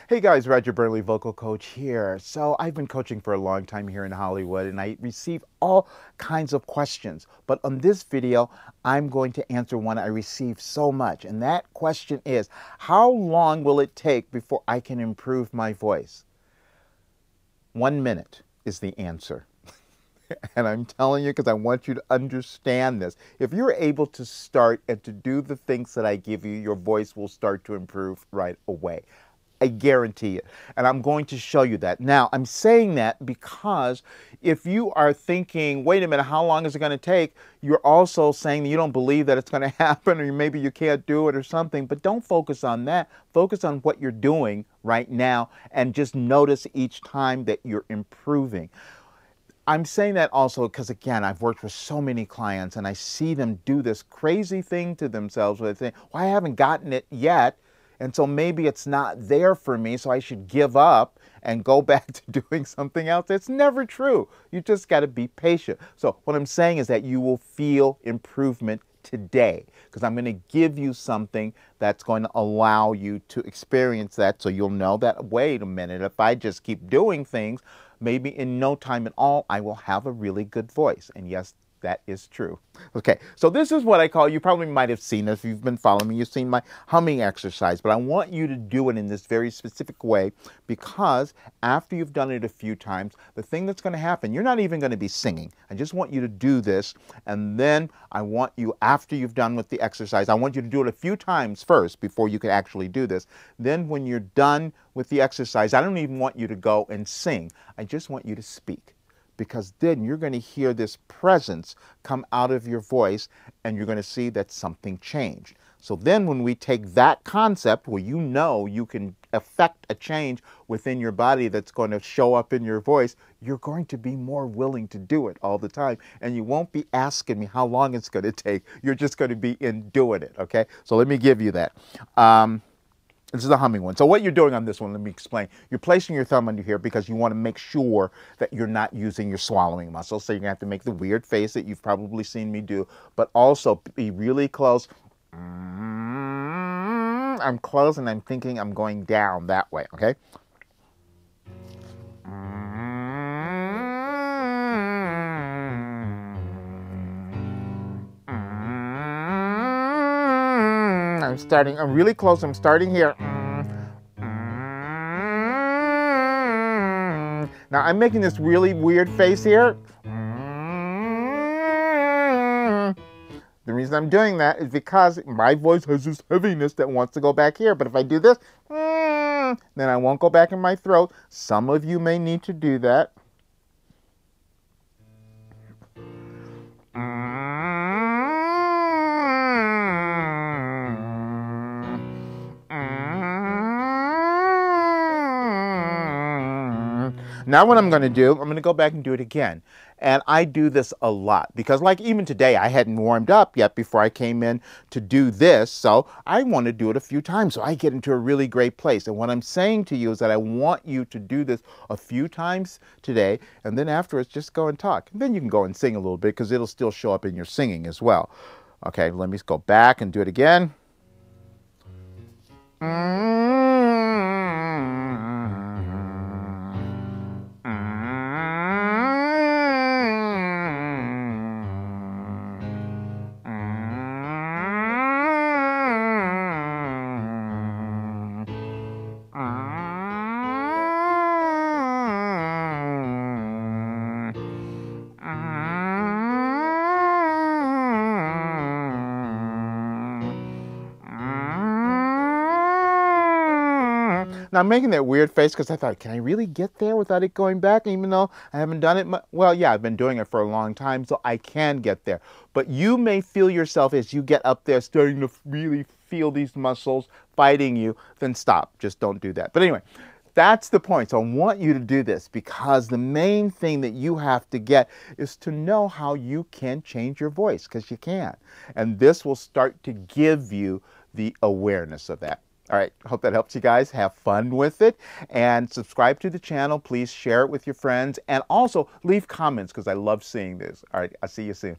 Hey guys, Roger Burnley, vocal coach here. So I've been coaching for a long time here in Hollywood and I receive all kinds of questions. But on this video, I'm going to answer one I receive so much. And that question is, how long will it take before I can improve my voice? 1 minute is the answer. And I'm telling you because I want you to understand this. If you're able to start and to do the things that I give you, your voice will start to improve right away. I guarantee it. And I'm going to show you that. Now, I'm saying that because if you are thinking, wait a minute, how long is it going to take? You're also saying that you don't believe that it's going to happen, or maybe you can't do it or something. But don't focus on that. Focus on what you're doing right now and just notice each time that you're improving. I'm saying that also because, again, I've worked with so many clients and I see them do this crazy thing to themselves where they think, well, I haven't gotten it yet. And so maybe it's not there for me, so I should give up and go back to doing something else. It's never true. You just got to be patient. So what I'm saying is that you will feel improvement today because I'm going to give you something that's going to allow you to experience that, so you'll know that, wait a minute, if I just keep doing things, maybe in no time at all, I will have a really good voice. And yes, that is true. Okay, so this is what I call, you probably might have seen, if you've been following me, you've seen my humming exercise, but I want you to do it in this very specific way because after you've done it a few times, the thing that's going to happen, you're not even going to be singing. I just want you to do this, and then I want you, after you've done with the exercise, I want you to do it a few times first before you can actually do this. Then when you're done with the exercise, I don't even want you to go and sing. I just want you to speak. Because then you're going to hear this presence come out of your voice and you're going to see that something changed. So then when we take that concept where you know you can affect a change within your body that's going to show up in your voice, you're going to be more willing to do it all the time. And you won't be asking me how long it's going to take. You're just going to be in doing it, okay? So let me give you that. This is the humming one. So what you're doing on this one, let me explain. You're placing your thumb under here because you want to make sure that you're not using your swallowing muscle. So you're going to have to make the weird face that you've probably seen me do, but also be really close. I'm close and I'm thinking I'm going down that way, okay? I'm really close, I'm starting here. Now I'm making this really weird face here. The reason I'm doing that is because my voice has this heaviness that wants to go back here. But if I do this, then I won't go back in my throat. Some of you may need to do that. Now what I'm going to do, I'm going to go back and do it again. And I do this a lot because, like, even today I hadn't warmed up yet before I came in to do this. So I want to do it a few times so I get into a really great place. And what I'm saying to you is that I want you to do this a few times today, and then afterwards just go and talk. And then you can go and sing a little bit because it'll still show up in your singing as well. Okay, let me go back and do it again. Now, I'm making that weird face because I thought, can I really get there without it going back? Even though I haven't done it, well, yeah, I've been doing it for a long time, so I can get there. But you may feel yourself as you get up there starting to really feel these muscles fighting you, then stop. Just don't do that. But anyway, that's the point. So I want you to do this because the main thing that you have to get is to know how you can change your voice, because you can. And this will start to give you the awareness of that. All right, hope that helps you guys. Have fun with it and subscribe to the channel. Please share it with your friends and also leave comments because I love seeing this. All right, I'll see you soon.